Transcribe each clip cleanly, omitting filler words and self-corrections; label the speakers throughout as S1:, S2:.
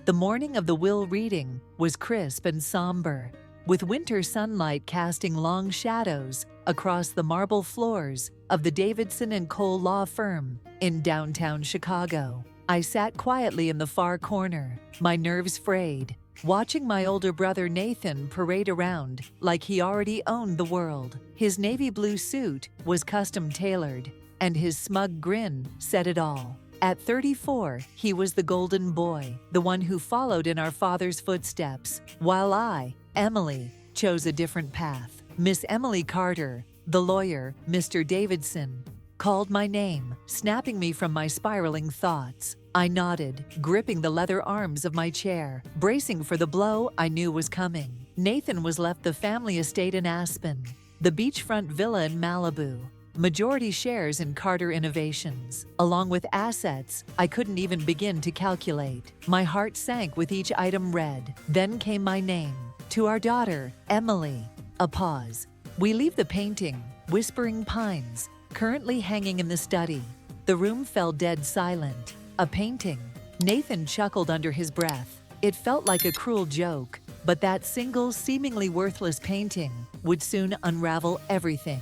S1: The morning of the will reading was crisp and somber, with winter sunlight casting long shadows across the marble floors of the Davidson and Cole law firm in downtown Chicago. I sat quietly in the far corner, my nerves frayed, watching my older brother Nathan parade around like he already owned the world. His navy blue suit was custom tailored, and his smug grin said it all. At 34, he was the golden boy, the one who followed in our father's footsteps, while I, Emily, chose a different path. Miss Emily Carter, the lawyer, Mr. Davidson, called my name, snapping me from my spiraling thoughts. I nodded, gripping the leather arms of my chair, bracing for the blow I knew was coming. Nathan was left the family estate in Aspen, the beachfront villa in Malibu, majority shares in Carter Innovations, along with assets I couldn't even begin to calculate. My heart sank with each item read. Then came my name. To our daughter, Emily. A pause. We leave the painting, Whispering Pines, currently hanging in the study. The room fell dead silent. A painting. Nathan chuckled under his breath. It felt like a cruel joke, but that single, seemingly worthless painting would soon unravel everything.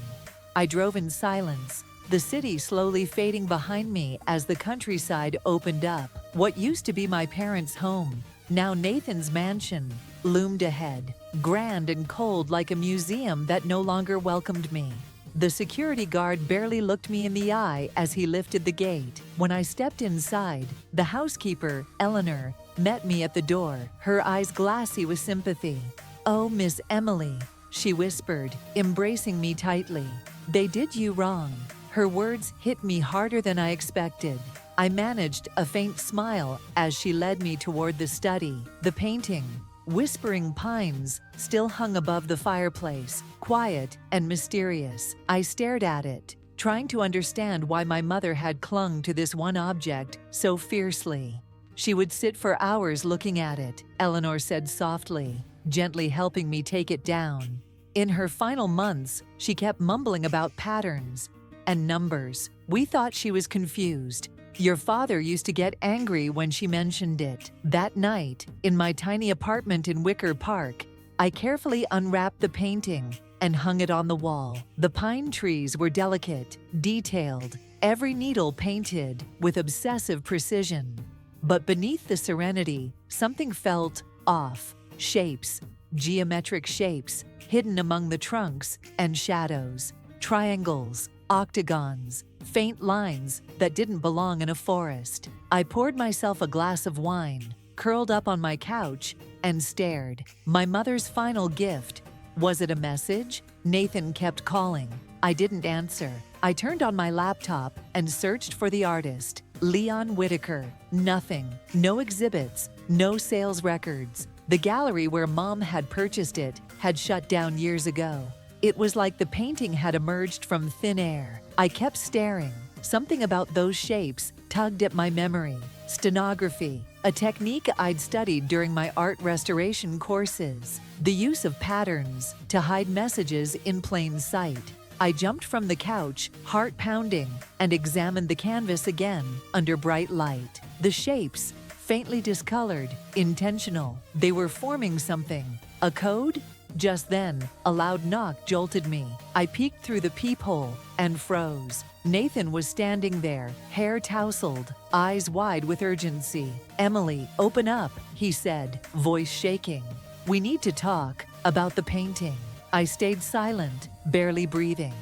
S1: I drove in silence, the city slowly fading behind me as the countryside opened up. What used to be my parents' home, now Nathan's mansion, loomed ahead, grand and cold like a museum that no longer welcomed me. The security guard barely looked me in the eye as he lifted the gate. When I stepped inside, the housekeeper, Eleanor, met me at the door, her eyes glassy with sympathy. "Oh, Miss Emily," she whispered, embracing me tightly. "They did you wrong." Her words hit me harder than I expected. I managed a faint smile as she led me toward the study. The painting, Whispering Pines, still hung above the fireplace, quiet and mysterious. I stared at it, trying to understand why my mother had clung to this one object so fiercely. "She would sit for hours looking at it," Eleanor said softly, gently helping me take it down. In her final months, she kept mumbling about patterns and numbers. We thought she was confused. Your father used to get angry when she mentioned it. That night, in my tiny apartment in Wicker Park, I carefully unwrapped the painting and hung it on the wall. The pine trees were delicate, detailed, every needle painted with obsessive precision. But beneath the serenity, something felt off. Shapes, geometric shapes, hidden among the trunks and shadows. Triangles, octagons, faint lines that didn't belong in a forest. I poured myself a glass of wine, curled up on my couch, and stared. My mother's final gift. Was it a message? Nathan kept calling. I didn't answer. I turned on my laptop and searched for the artist. Leon Whitaker. Nothing. No exhibits. No sales records. The gallery where Mom had purchased it had shut down years ago. It was like the painting had emerged from thin air. I kept staring. Something about those shapes tugged at my memory. Stenography, a technique I'd studied during my art restoration courses. The use of patterns to hide messages in plain sight. I jumped from the couch, heart pounding, and examined the canvas again under bright light. The shapes, faintly discolored, intentional. They were forming something. A code? Just then, a loud knock jolted me. I peeked through the peephole and froze. Nathan was standing there, hair tousled, eyes wide with urgency. "Emily, open up," he said, voice shaking. "We need to talk about the painting." I stayed silent, barely breathing.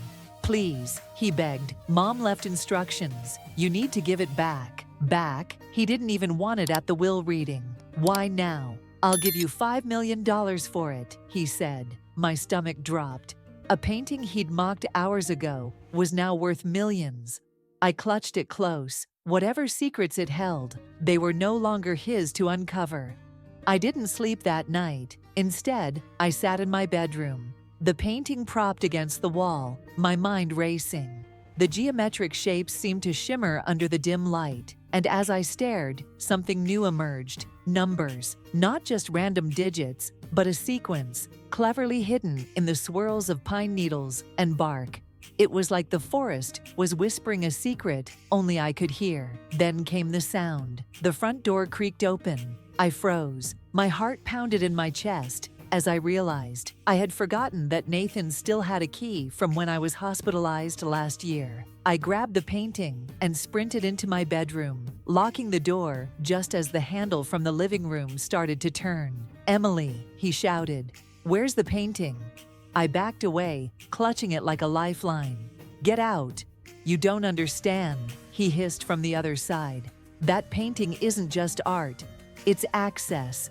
S1: "Please," he begged. "Mom left instructions. You need to give it back." Back? He didn't even want it at the will reading. "Why now?" "I'll give you $5 million for it," he said. My stomach dropped. A painting he'd mocked hours ago was now worth millions. I clutched it close. Whatever secrets it held, they were no longer his to uncover. I didn't sleep that night. Instead, I sat in my bedroom, the painting propped against the wall, my mind racing. The geometric shapes seemed to shimmer under the dim light, and as I stared, something new emerged. Numbers, not just random digits, but a sequence, cleverly hidden in the swirls of pine needles and bark. It was like the forest was whispering a secret only I could hear. Then came the sound. The front door creaked open. I froze. My heart pounded in my chest as I realized I had forgotten that Nathan still had a key from when I was hospitalized last year. I grabbed the painting and sprinted into my bedroom, locking the door just as the handle from the living room started to turn. "Emily," he shouted, "where's the painting?" I backed away, clutching it like a lifeline. "Get out. You don't understand," he hissed from the other side. "That painting isn't just art. It's access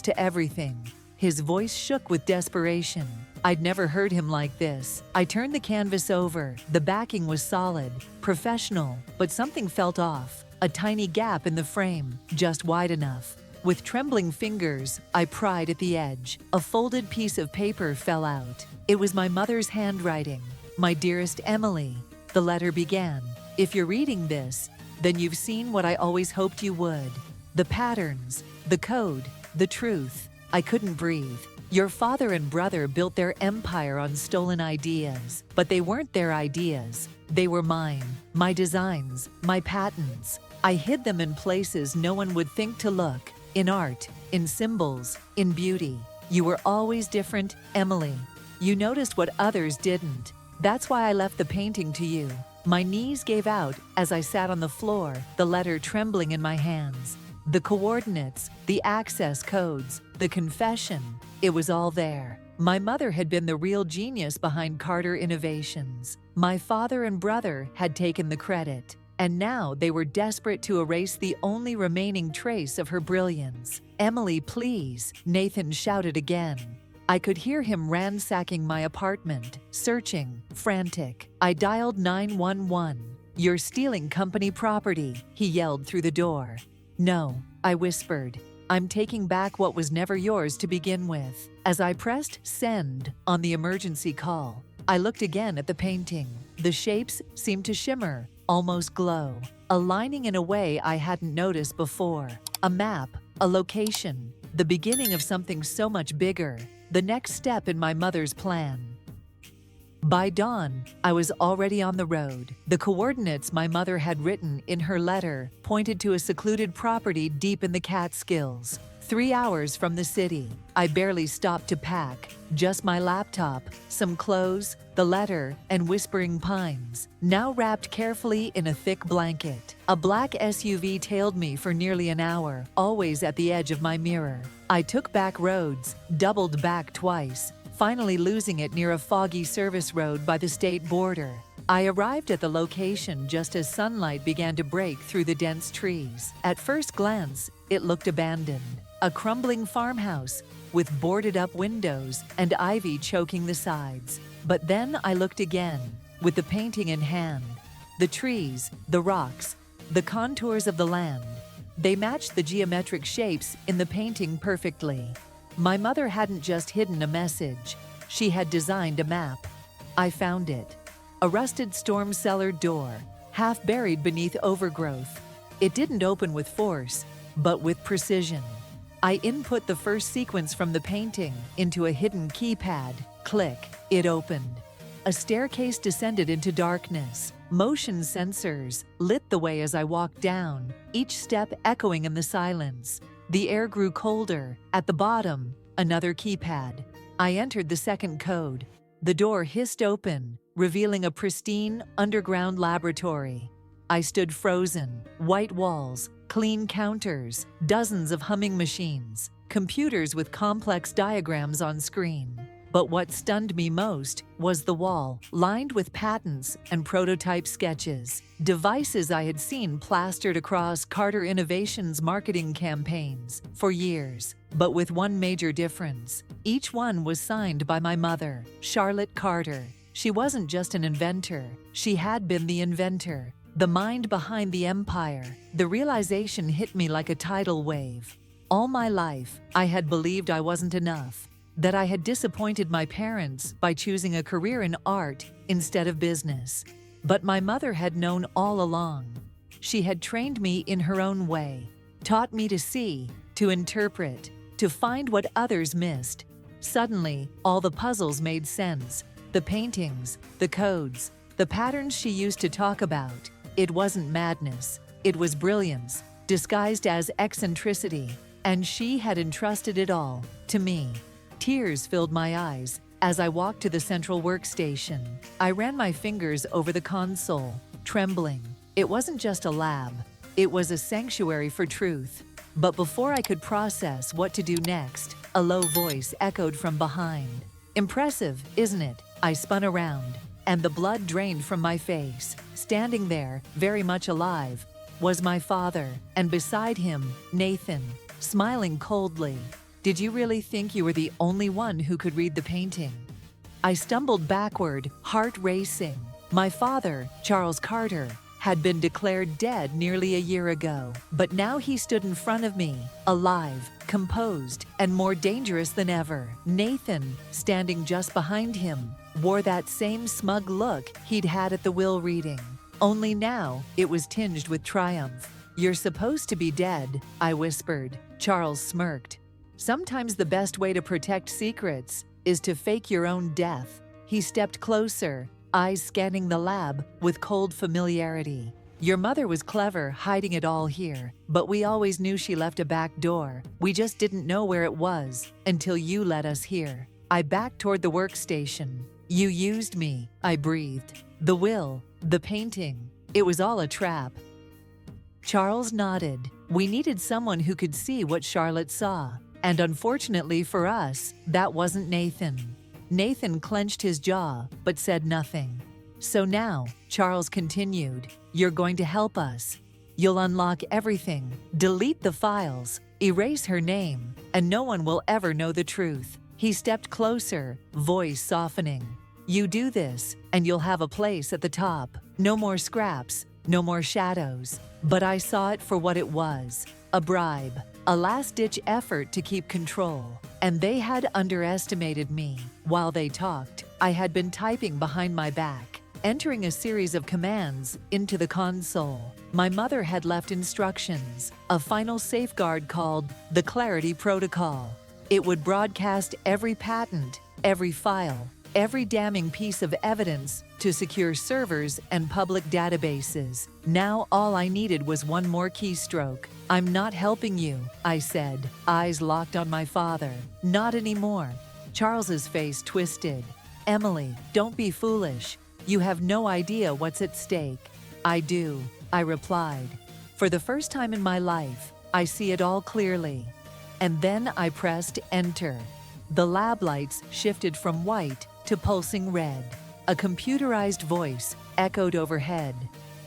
S1: to everything." His voice shook with desperation. I'd never heard him like this. I turned the canvas over. The backing was solid, professional, but something felt off. A tiny gap in the frame, just wide enough. With trembling fingers, I pried at the edge. A folded piece of paper fell out. It was my mother's handwriting. "My dearest Emily," the letter began. "If you're reading this, then you've seen what I always hoped you would. The patterns, the code, the truth." I couldn't breathe. "Your father and brother built their empire on stolen ideas, but they weren't their ideas. They were mine, my designs, my patents. I hid them in places no one would think to look, in art, in symbols, in beauty. You were always different, Emily. You noticed what others didn't. That's why I left the painting to you." My knees gave out as I sat on the floor, the letter trembling in my hands. The coordinates, the access codes, the confession, it was all there. My mother had been the real genius behind Carter Innovations. My father and brother had taken the credit, and now they were desperate to erase the only remaining trace of her brilliance. "Emily, please," Nathan shouted again. I could hear him ransacking my apartment, searching, frantic. I dialed 911. "You're stealing company property," he yelled through the door. "No," I whispered. "I'm taking back what was never yours to begin with." As I pressed send on the emergency call, I looked again at the painting. The shapes seemed to shimmer, almost glow, aligning in a way I hadn't noticed before. A map, a location, the beginning of something so much bigger, the next step in my mother's plan. By dawn, I was already on the road. The coordinates my mother had written in her letter pointed to a secluded property deep in the Catskills, 3 hours from the city. I barely stopped to pack, just my laptop, some clothes, the letter, and whispering pines, now wrapped carefully in a thick blanket. A black SUV tailed me for nearly an hour, always at the edge of my mirror. I took back roads, doubled back twice, finally losing it near a foggy service road by the state border. I arrived at the location just as sunlight began to break through the dense trees. At first glance, it looked abandoned. A crumbling farmhouse with boarded-up windows and ivy choking the sides. But then I looked again, with the painting in hand. The trees, the rocks, the contours of the land. They matched the geometric shapes in the painting perfectly. My mother hadn't just hidden a message. She had designed a map. I found it. A rusted storm cellar door, half buried beneath overgrowth. It didn't open with force, but with precision. I input the first sequence from the painting into a hidden keypad. Click, it opened. A staircase descended into darkness. Motion sensors lit the way as I walked down, each step echoing in the silence. The air grew colder. At the bottom, another keypad. I entered the second code. The door hissed open, revealing a pristine, underground laboratory. I stood frozen. White walls, clean counters, dozens of humming machines, computers with complex diagrams on screen. But what stunned me most was the wall, lined with patents and prototype sketches, devices I had seen plastered across Carter Innovations' marketing campaigns for years. But with one major difference. Each one was signed by my mother, Charlotte Carter. She wasn't just an inventor. She had been the inventor, the mind behind the empire. The realization hit me like a tidal wave. All my life, I had believed I wasn't enough, that I had disappointed my parents by choosing a career in art instead of business. But my mother had known all along. She had trained me in her own way, taught me to see, to interpret, to find what others missed. Suddenly, all the puzzles made sense. The paintings, the codes, the patterns she used to talk about. It wasn't madness. It was brilliance, disguised as eccentricity, and she had entrusted it all to me. Tears filled my eyes as I walked to the central workstation. I ran my fingers over the console, trembling. It wasn't just a lab. It was a sanctuary for truth. But before I could process what to do next, a low voice echoed from behind. "Impressive, isn't it?" I spun around, and the blood drained from my face. Standing there, very much alive, was my father, and beside him, Nathan, smiling coldly. "Did you really think you were the only one who could read the painting?" I stumbled backward, heart racing. My father, Charles Carter, had been declared dead nearly a year ago, but now he stood in front of me, alive, composed, and more dangerous than ever. Nathan, standing just behind him, wore that same smug look he'd had at the will reading. Only now, it was tinged with triumph. "You're supposed to be dead," I whispered. Charles smirked. "Sometimes the best way to protect secrets is to fake your own death." He stepped closer, eyes scanning the lab with cold familiarity. "Your mother was clever hiding it all here, but we always knew she left a back door. We just didn't know where it was until you led us here." I backed toward the workstation. "You used me," I breathed. "The will, the painting, it was all a trap." Charles nodded. We needed someone who could see what Charlotte saw. And unfortunately for us, that wasn't Nathan. Nathan clenched his jaw, but said nothing. "So now," Charles continued, "you're going to help us. You'll unlock everything, delete the files, erase her name, and no one will ever know the truth." He stepped closer, voice softening. "You do this, and you'll have a place at the top. No more scraps, no more shadows." But I saw it for what it was, a bribe, a last-ditch effort to keep control. And they had underestimated me. While they talked, I had been typing behind my back, entering a series of commands into the console. My mother had left instructions, a final safeguard called the Clarity Protocol. It would broadcast every patent, every file, every damning piece of evidence to secure servers and public databases. Now all I needed was one more keystroke. "I'm not helping you," I said, eyes locked on my father. "Not anymore." Charles's face twisted. "Emily, don't be foolish. You have no idea what's at stake." "I do," I replied. "For the first time in my life, I see it all clearly." And then I pressed enter. The lab lights shifted from white to pulsing red. A computerized voice echoed overhead.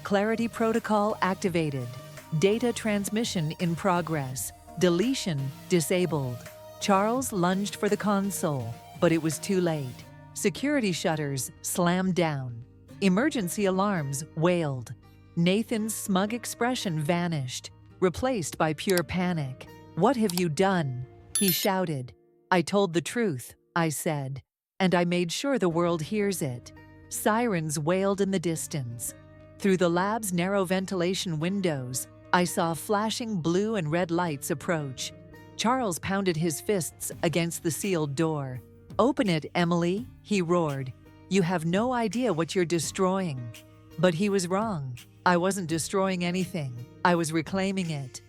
S1: "Clarity protocol activated. Data transmission in progress. Deletion disabled." Charles lunged for the console, but it was too late. Security shutters slammed down. Emergency alarms wailed. Nathan's smug expression vanished, replaced by pure panic. "What have you done?" he shouted. "I told the truth," I said, "and I made sure the world hears it." Sirens wailed in the distance. Through the lab's narrow ventilation windows, I saw flashing blue and red lights approach. Charles pounded his fists against the sealed door. "Open it, Emily," he roared. "You have no idea what you're destroying." But he was wrong. I wasn't destroying anything. I was reclaiming it.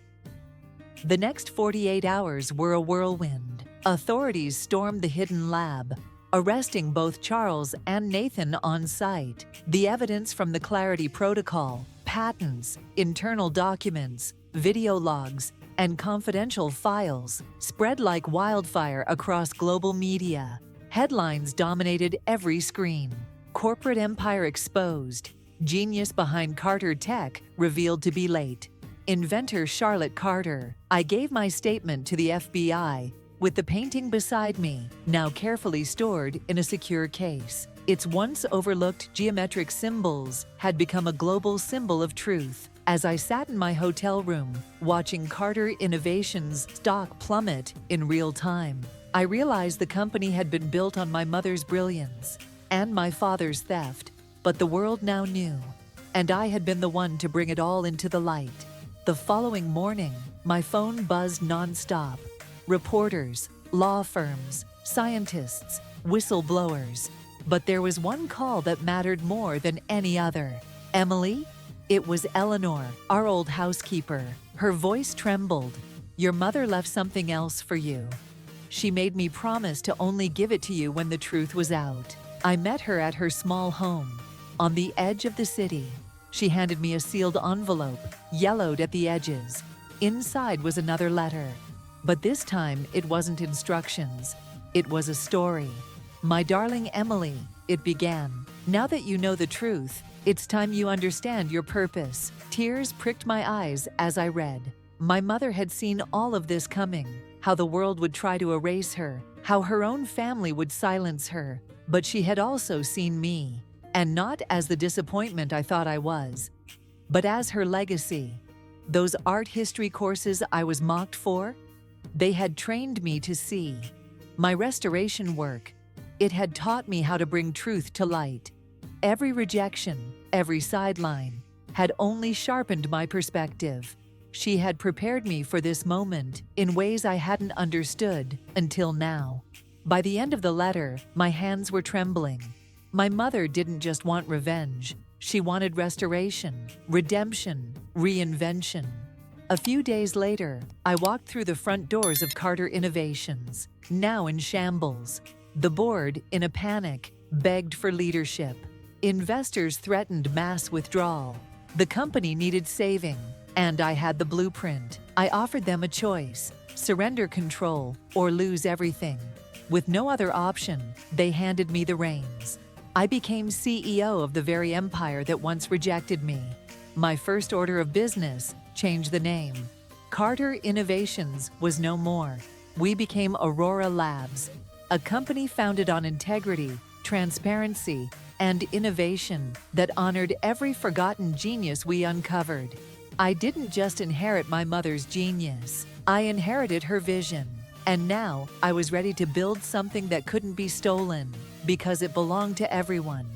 S1: The next 48 hours were a whirlwind. Authorities stormed the hidden lab, arresting both Charles and Nathan on site. The evidence from the Clarity Protocol, patents, internal documents, video logs, and confidential files spread like wildfire across global media. Headlines dominated every screen. "Corporate empire exposed. Genius behind Carter Tech revealed to be late. Inventor Charlotte Carter." I gave my statement to the FBI, with the painting beside me, now carefully stored in a secure case. Its once overlooked geometric symbols had become a global symbol of truth. As I sat in my hotel room, watching Carter Innovations' stock plummet in real time, I realized the company had been built on my mother's brilliance and my father's theft, but the world now knew, and I had been the one to bring it all into the light. The following morning, my phone buzzed nonstop. Reporters, law firms, scientists, whistleblowers. But there was one call that mattered more than any other. "Emily?" It was Eleanor, our old housekeeper. Her voice trembled. "Your mother left something else for you. She made me promise to only give it to you when the truth was out." I met her at her small home, on the edge of the city. She handed me a sealed envelope, yellowed at the edges. Inside was another letter. But this time, it wasn't instructions. It was a story. "My darling Emily," it began, "now that you know the truth, it's time you understand your purpose." Tears pricked my eyes as I read. My mother had seen all of this coming, how the world would try to erase her, how her own family would silence her. But she had also seen me, and not as the disappointment I thought I was, but as her legacy. Those art history courses I was mocked for, they had trained me to see. My restoration work, it had taught me how to bring truth to light. Every rejection, every sideline, had only sharpened my perspective. She had prepared me for this moment in ways I hadn't understood until now. By the end of the letter, my hands were trembling. My mother didn't just want revenge. She wanted restoration, redemption, reinvention. A few days later, I walked through the front doors of Carter Innovations, now in shambles. The board, in a panic, begged for leadership. Investors threatened mass withdrawal. The company needed saving, and I had the blueprint. I offered them a choice: surrender control or lose everything. With no other option, they handed me the reins. I became CEO of the very empire that once rejected me. My first order of business changed the name. Carter Innovations was no more. We became Aurora Labs, a company founded on integrity, transparency, and innovation that honored every forgotten genius we uncovered. I didn't just inherit my mother's genius. I inherited her vision. And now I was ready to build something that couldn't be stolen because it belonged to everyone.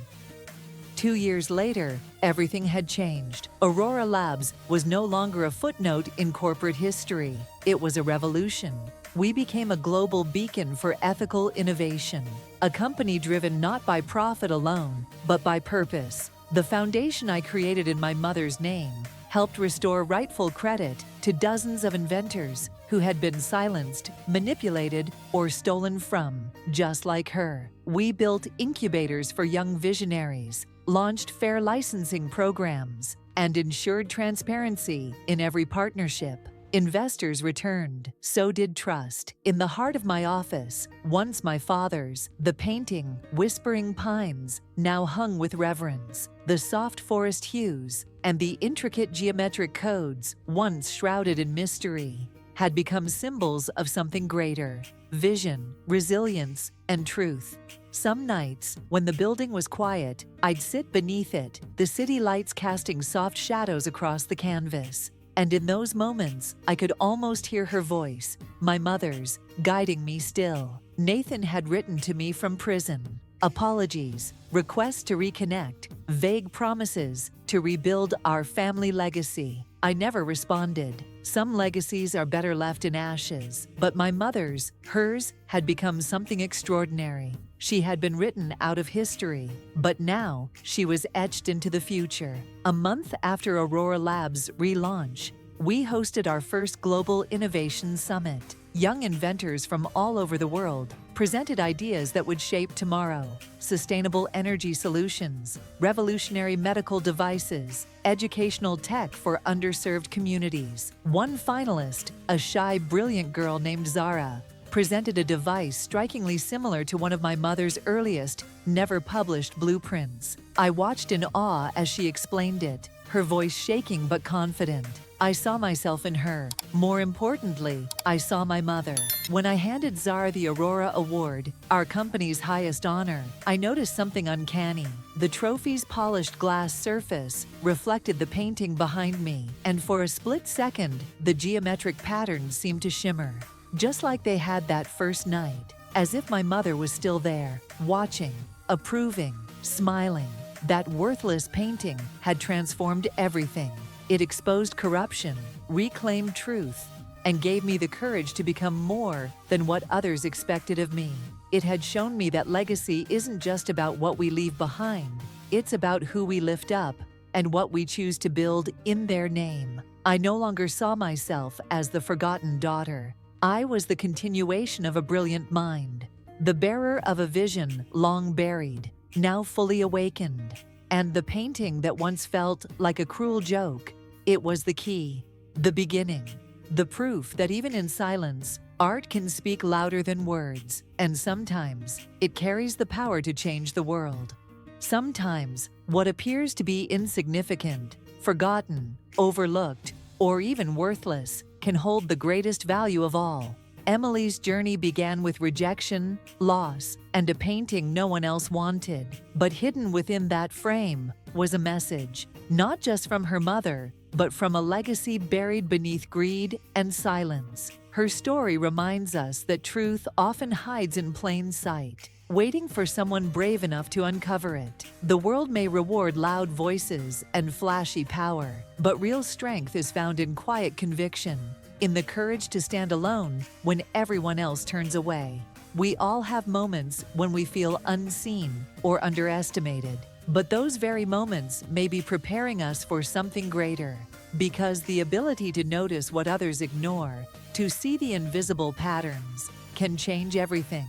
S1: 2 years later, everything had changed. Aurora Labs was no longer a footnote in corporate history. It was a revolution. We became a global beacon for ethical innovation, a company driven not by profit alone, but by purpose. The foundation I created in my mother's name helped restore rightful credit to dozens of inventors who had been silenced, manipulated, or stolen from, just like her. We built incubators for young visionaries, launched fair licensing programs, and ensured transparency in every partnership. Investors returned, so did trust. In the heart of my office, once my father's, the painting, Whispering Pines, now hung with reverence. The soft forest hues and the intricate geometric codes, once shrouded in mystery, had become symbols of something greater: vision, resilience, and truth. Some nights, when the building was quiet, I'd sit beneath it, the city lights casting soft shadows across the canvas. And in those moments, I could almost hear her voice, my mother's, guiding me still. Nathan had written to me from prison. Apologies, requests to reconnect, vague promises to rebuild our family legacy. I never responded. Some legacies are better left in ashes, but my mother's, hers, had become something extraordinary. She had been written out of history, but now she was etched into the future. A month after Aurora Labs' relaunch, we hosted our first Global Innovation Summit. Young inventors from all over the world presented ideas that would shape tomorrow: sustainable energy solutions, revolutionary medical devices, educational tech for underserved communities. One finalist, a shy, brilliant girl named Zara, presented a device strikingly similar to one of my mother's earliest, never-published blueprints. I watched in awe as she explained it, her voice shaking but confident. I saw myself in her. More importantly, I saw my mother. When I handed Zara the Aurora Award, our company's highest honor, I noticed something uncanny. The trophy's polished glass surface reflected the painting behind me, and for a split second, the geometric patterns seemed to shimmer, just like they had that first night, as if my mother was still there, watching, approving, smiling. That worthless painting had transformed everything. It exposed corruption, reclaimed truth, and gave me the courage to become more than what others expected of me. It had shown me that legacy isn't just about what we leave behind, it's about who we lift up and what we choose to build in their name. I no longer saw myself as the forgotten daughter. I was the continuation of a brilliant mind, the bearer of a vision long buried, now fully awakened. And the painting that once felt like a cruel joke, it was the key, the beginning, the proof that even in silence, art can speak louder than words, and sometimes it carries the power to change the world. Sometimes, what appears to be insignificant, forgotten, overlooked, or even worthless can hold the greatest value of all. Emily's journey began with rejection, loss, and a painting no one else wanted. But hidden within that frame was a message, not just from her mother, but from a legacy buried beneath greed and silence. Her story reminds us that truth often hides in plain sight, waiting for someone brave enough to uncover it. The world may reward loud voices and flashy power, but real strength is found in quiet conviction, in the courage to stand alone when everyone else turns away. We all have moments when we feel unseen or underestimated, but those very moments may be preparing us for something greater, because the ability to notice what others ignore, to see the invisible patterns, can change everything.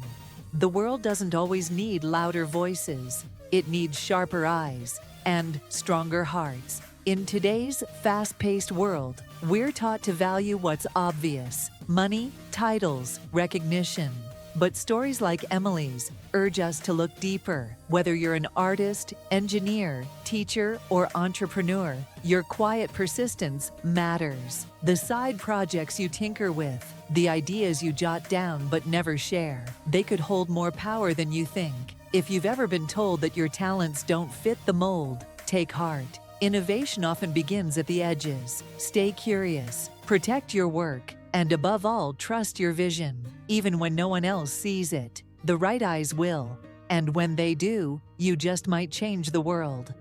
S1: The world doesn't always need louder voices. It needs sharper eyes and stronger hearts. In today's fast-paced world, we're taught to value what's obvious: money, titles, recognition. But stories like Emily's urge us to look deeper. Whether you're an artist, engineer, teacher, or entrepreneur, your quiet persistence matters. The side projects you tinker with, the ideas you jot down but never share, they could hold more power than you think. If you've ever been told that your talents don't fit the mold, take heart. Innovation often begins at the edges. Stay curious, protect your work, and above all, trust your vision. Even when no one else sees it, the right eyes will. And when they do, you just might change the world.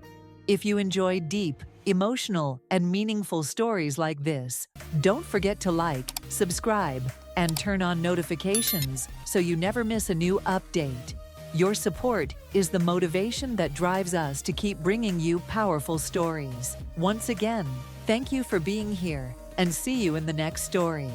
S1: If you enjoy deep, emotional, and meaningful stories like this, don't forget to like, subscribe, and turn on notifications so you never miss a new update. Your support is the motivation that drives us to keep bringing you powerful stories. Once again, thank you for being here, and see you in the next story.